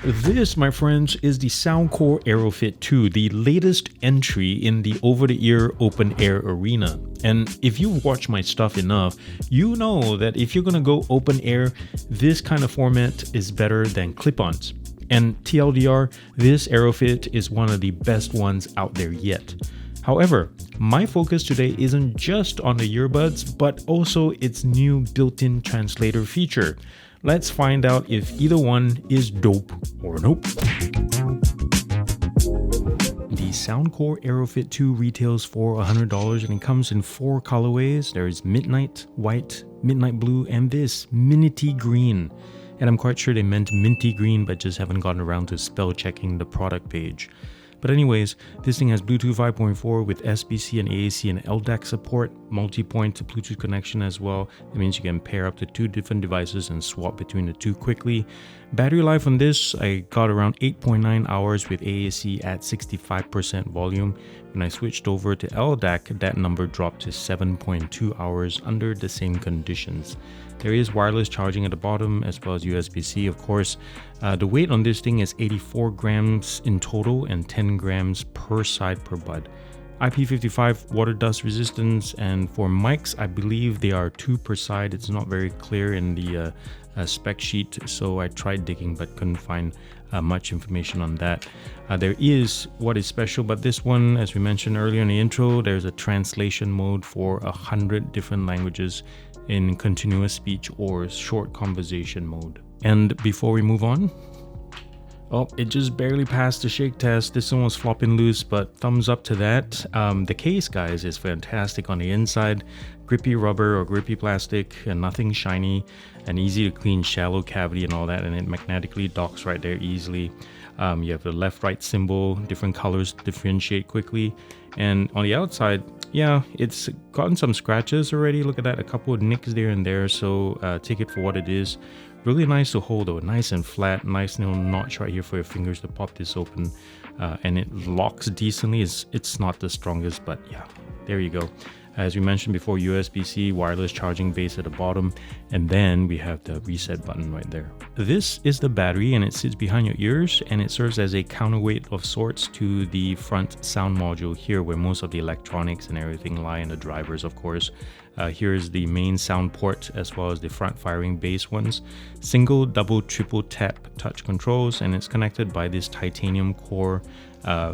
This, my friends, is the Soundcore Aerofit 2, the latest entry in the over-the-ear open-air arena. And if you watch my stuff enough, you know that if you're gonna go open air, this kind of format is better than clip-ons. And TLDR, this Aerofit is one of the best ones out there yet. However, my focus today isn't just on the earbuds, but also its new built-in translator feature. Let's find out if either one is dope or nope. The Soundcore Aerofit 2 retails for $100 and it comes in 4 colorways. There's midnight white, midnight blue, and this minty green. And I'm quite sure they meant minty green, but just haven't gotten around to spell checking the product page. But anyways, this thing has Bluetooth 5.4 with SBC and AAC and LDAC support, multi-point Bluetooth connection as well. That means you can pair up to 2 different devices and swap between the two quickly. Battery life on this, I got around 8.9 hours with AAC at 65% volume. When I switched over to LDAC, that number dropped to 7.2 hours under the same conditions. There is wireless charging at the bottom as well as USB-C, of course. The weight on this thing is 84 grams in total and 10 grams per side per bud. IP55 water dust resistance, and for mics, I believe they are 2 per side. It's not very clear in the spec sheet, so I tried digging but couldn't find much information on that. There is what is special about this one, as we mentioned earlier in the intro, there's a translation mode for 100 different languages in continuous speech or short conversation mode. And before we move on, oh, it just barely passed the shake test. This one was flopping loose, but thumbs up to that. The case, guys, is fantastic on the inside. Grippy rubber or grippy plastic and nothing shiny, and easy to clean, shallow cavity and all that, and it magnetically docks right there easily. You have the left-right symbol, different colors differentiate quickly. And on the outside, yeah, it's gotten some scratches already. Look at that, a couple of nicks there and there, so take it for what it is. Really nice to hold though, nice and flat, nice little notch right here for your fingers to pop this open. And it locks decently. It's not the strongest, but yeah, there you go. As we mentioned before, USB-C wireless charging base at the bottom, and then we have the reset button right there. This is the battery and it sits behind your ears, and it serves as a counterweight of sorts to the front sound module here, where most of the electronics and everything lie, in the drivers, of course. Here is the main sound port as well as the front firing base ones. Single, double, triple tap touch controls, and it's connected by this titanium core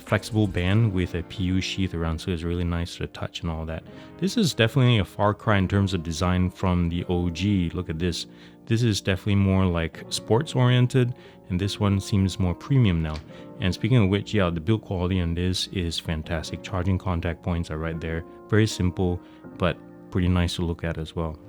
flexible band with a PU sheath around, so it's really nice to touch and all that. This is definitely a far cry in terms of design from the OG. Look at this. This is definitely more like sports oriented, and this one seems more premium now. And speaking of which, yeah, the build quality on this is fantastic. Charging contact points are right there. Very simple, but pretty nice to look at as well.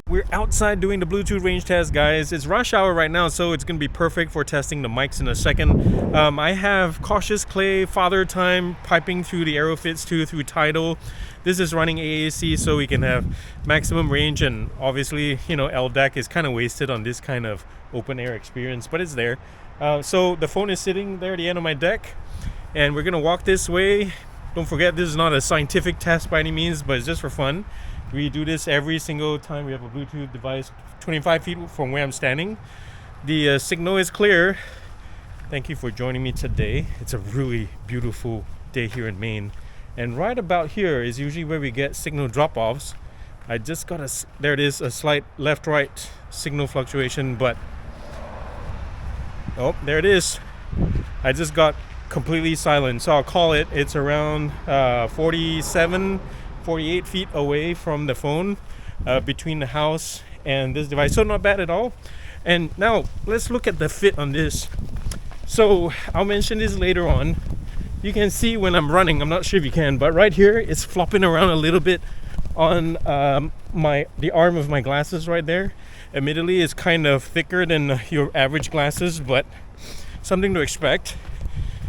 We're outside doing the Bluetooth range test, guys. It's rush hour right now, so it's gonna be perfect for testing the mics in a second. I have Cautious Clay, Father Time piping through the Aerofits 2 through Tidal. This is running AAC, so we can have maximum range, and obviously, you know, LDAC is kind of wasted on this kind of open air experience, but it's there. So the phone is sitting there at the end of my deck, and we're gonna walk this way. Don't forget, this is not a scientific test by any means, but it's just for fun. We do this every single time we have a Bluetooth device 25 feet from where I'm standing. The signal is clear. Thank you for joining me today. It's a really beautiful day here in Maine. And right about here is usually where we get signal drop-offs. I just got there it is, a slight left-right signal fluctuation, but oh, there it is. I just got completely silent, so I'll call it. It's around 48 feet away from the phone, between the house and this device, so not bad at all. And now let's look at the fit on this. So I'll mention this later on. You can see when I'm running, I'm not sure if you can, but right here it's flopping around a little bit on the arm of my glasses right there. Admittedly, it's kind of thicker than your average glasses, but something to expect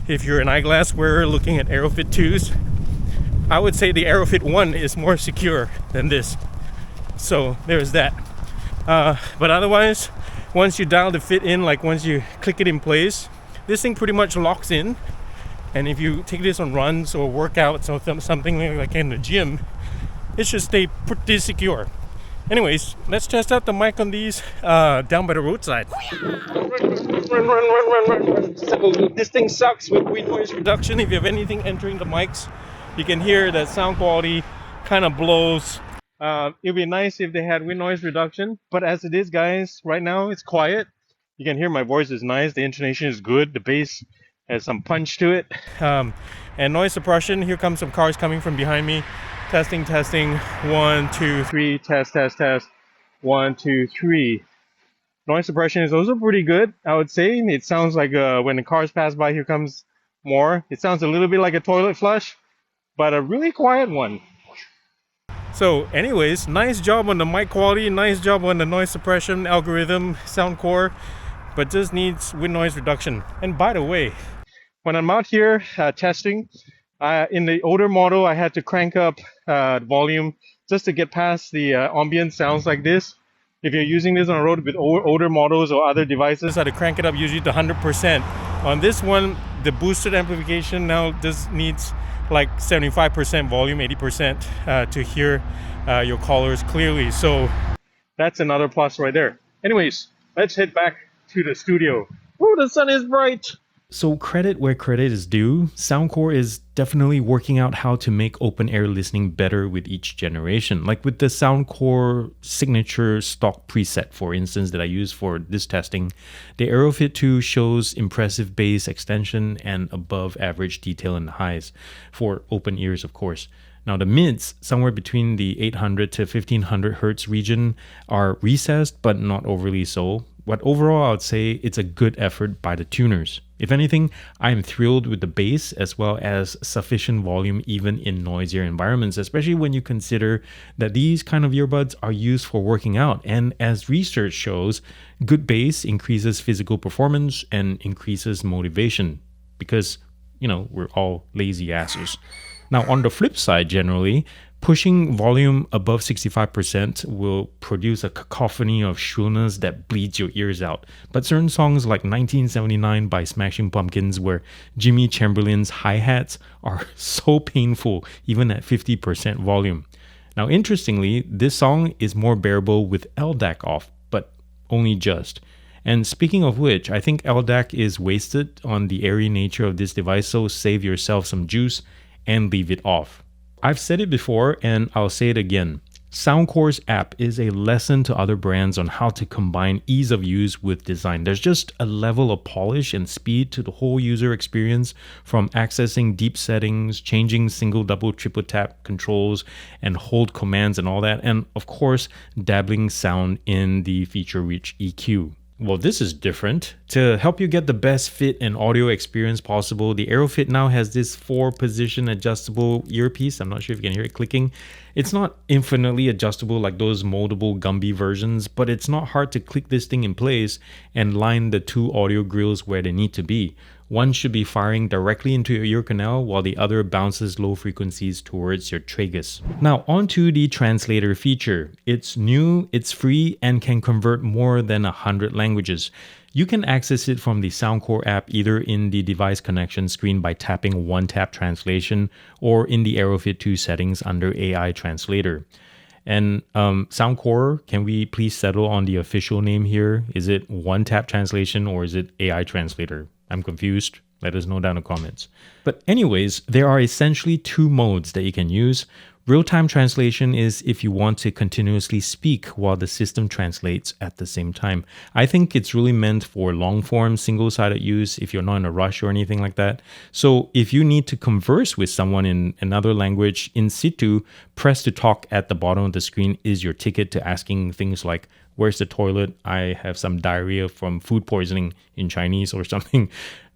if you're an eyeglass wearer looking at Aerofit 2s. I would say the Aerofit 1 is more secure than this. So there's that. But otherwise, once you dial the fit in, like once you click it in place, this thing pretty much locks in. And if you take this on runs or workouts or something like in the gym, it should stay pretty secure. Anyways, let's test out the mic on these down by the roadside. So this thing sucks with wind noise reduction. If you have anything entering the mics, you can hear that sound quality kind of blows. It'd be nice if they had wind noise reduction, but as it is, guys, right now it's quiet. You can hear my voice is nice, the intonation is good, the bass has some punch to it. And noise suppression, here comes some cars coming from behind me. Testing, 1, 2, 3, test. 1, 2, 3. Noise suppression is also pretty good, I would say. It sounds like when the cars pass by, here comes more. It sounds a little bit like a toilet flush, but a really quiet one. So anyways, nice job on the mic quality, nice job on the noise suppression algorithm, Soundcore, but just needs wind noise reduction. And by the way, when I'm out here testing, in the older model, I had to crank up volume just to get past the ambient sounds like this. If you're using this on a road with older models or other devices, I had to crank it up usually to 100%. On this one, the boosted amplification now just needs like 75% volume, 80% to hear your callers clearly. So that's another plus right there. Anyways, let's head back to the studio. Oh, the sun is bright. So credit where credit is due, Soundcore is definitely working out how to make open air listening better with each generation. Like with the Soundcore signature stock preset, for instance, that I use for this testing, the Aerofit 2 shows impressive bass extension and above average detail in the highs, for open ears of course. Now the mids, somewhere between the 800 to 1500 hertz region, are recessed but not overly so. But overall, I would say it's a good effort by the tuners. If anything, I am thrilled with the bass as well as sufficient volume even in noisier environments, especially when you consider that these kind of earbuds are used for working out. And as research shows, good bass increases physical performance and increases motivation because, you know, we're all lazy asses. Now, on the flip side, generally, pushing volume above 65% will produce a cacophony of shrillness that bleeds your ears out. But certain songs like 1979 by Smashing Pumpkins, where Jimmy Chamberlain's hi-hats are so painful even at 50% volume. Now, interestingly, this song is more bearable with LDAC off, but only just. And speaking of which, I think LDAC is wasted on the airy nature of this device, so save yourself some juice and leave it off. I've said it before and I'll say it again. Soundcore's app is a lesson to other brands on how to combine ease of use with design. There's just a level of polish and speed to the whole user experience, from accessing deep settings, changing single, double, triple tap controls and hold commands and all that, and of course, dabbling sound in the feature-rich EQ. Well, this is different. To help you get the best fit and audio experience possible, the Aerofit now has this 4-position adjustable earpiece. I'm not sure if you can hear it clicking. It's not infinitely adjustable like those moldable Gumby versions, but it's not hard to click this thing in place and line the two audio grills where they need to be. One should be firing directly into your ear canal while the other bounces low frequencies towards your tragus. Now onto the translator feature. It's new, it's free, and can convert more than 100 languages. You can access it from the Soundcore app either in the device connection screen by tapping one-tap translation or in the Aerofit 2 settings under AI translator. And Soundcore, can we please settle on the official name here? Is it one-tap translation or is it AI translator? I'm confused. Let us know down in the comments. But anyways, there are essentially 2 modes that you can use. Real-time translation is if you want to continuously speak while the system translates at the same time. I think it's really meant for long-form, single-sided use if you're not in a rush or anything like that. So if you need to converse with someone in another language in situ, press to talk at the bottom of the screen is your ticket to asking things like, where's the toilet? I have some diarrhea from food poisoning in Chinese or something.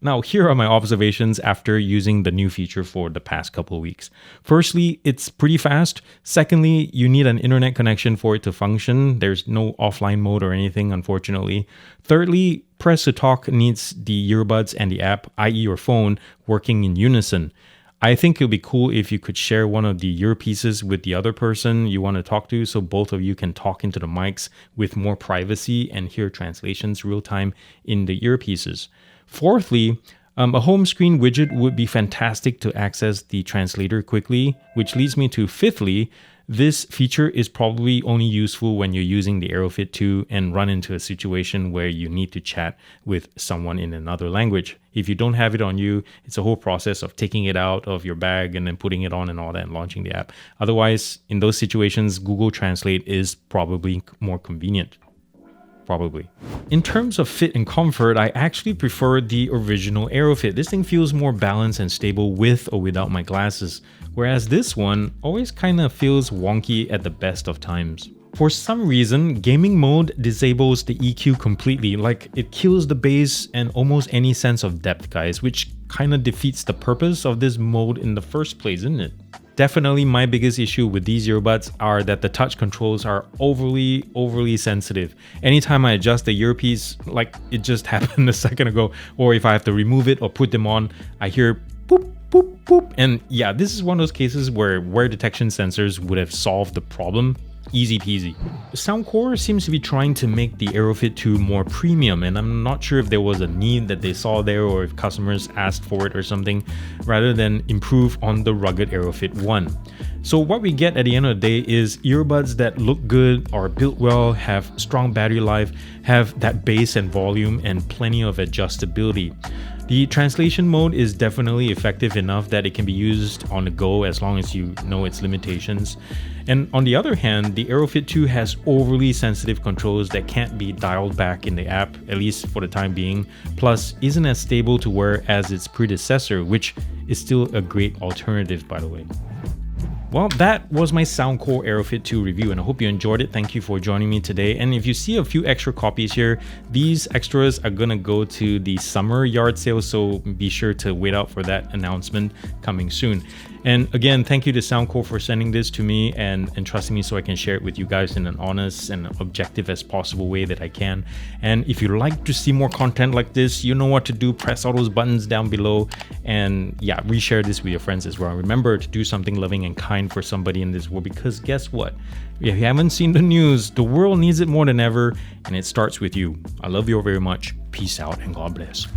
Now, here are my observations after using the new feature for the past couple of weeks. Firstly, it's pretty fast. Secondly, you need an internet connection for it to function. There's no offline mode or anything, unfortunately. Thirdly, press to talk needs the earbuds and the app, i.e. your phone, working in unison. I think it would be cool if you could share one of the earpieces with the other person you want to talk to so both of you can talk into the mics with more privacy and hear translations real time in the earpieces. Fourthly, a home screen widget would be fantastic to access the translator quickly, which leads me to fifthly, This feature is probably only useful when you're using the Aerofit 2 and run into a situation where you need to chat with someone in another language. If you don't have it on you, it's a whole process of taking it out of your bag and then putting it on and all that and launching the app. Otherwise, in those situations, Google Translate is probably more convenient. Probably. In terms of fit and comfort, I actually prefer the original Aerofit. This thing feels more balanced and stable with or without my glasses, whereas this one always kind of feels wonky at the best of times. For some reason, gaming mode disables the EQ completely, like it kills the bass and almost any sense of depth, guys, which kind of defeats the purpose of this mode in the first place, isn't it? Definitely my biggest issue with these earbuds are that the touch controls are overly sensitive. Anytime I adjust the earpiece, like it just happened a second ago, or if I have to remove it or put them on, I hear boop, boop, boop. And yeah, this is one of those cases where wear detection sensors would have solved the problem. Easy peasy. Soundcore seems to be trying to make the Aerofit 2 more premium, and I'm not sure if there was a need that they saw there or if customers asked for it or something, rather than improve on the rugged Aerofit 1. So what we get at the end of the day is earbuds that look good, are built well, have strong battery life, have that bass and volume, and plenty of adjustability. The translation mode is definitely effective enough that it can be used on the go as long as you know its limitations. And on the other hand, the Aerofit 2 has overly sensitive controls that can't be dialed back in the app, at least for the time being, plus isn't as stable to wear as its predecessor, which is still a great alternative, by the way. Well, that was my Soundcore Aerofit 2 review, and I hope you enjoyed it. Thank you for joining me today. And if you see a few extra copies here, these extras are gonna go to the summer yard sale, so be sure to wait out for that announcement coming soon. And again, thank you to Soundcore for sending this to me and trusting me so I can share it with you guys in an honest and objective as possible way that I can. And if you'd like to see more content like this, you know what to do. Press all those buttons down below and yeah, reshare this with your friends as well. Remember to do something loving and kind for somebody in this world, because guess what? If you haven't seen the news, the world needs it more than ever, and it starts with you. I love you all very much. Peace out and God bless.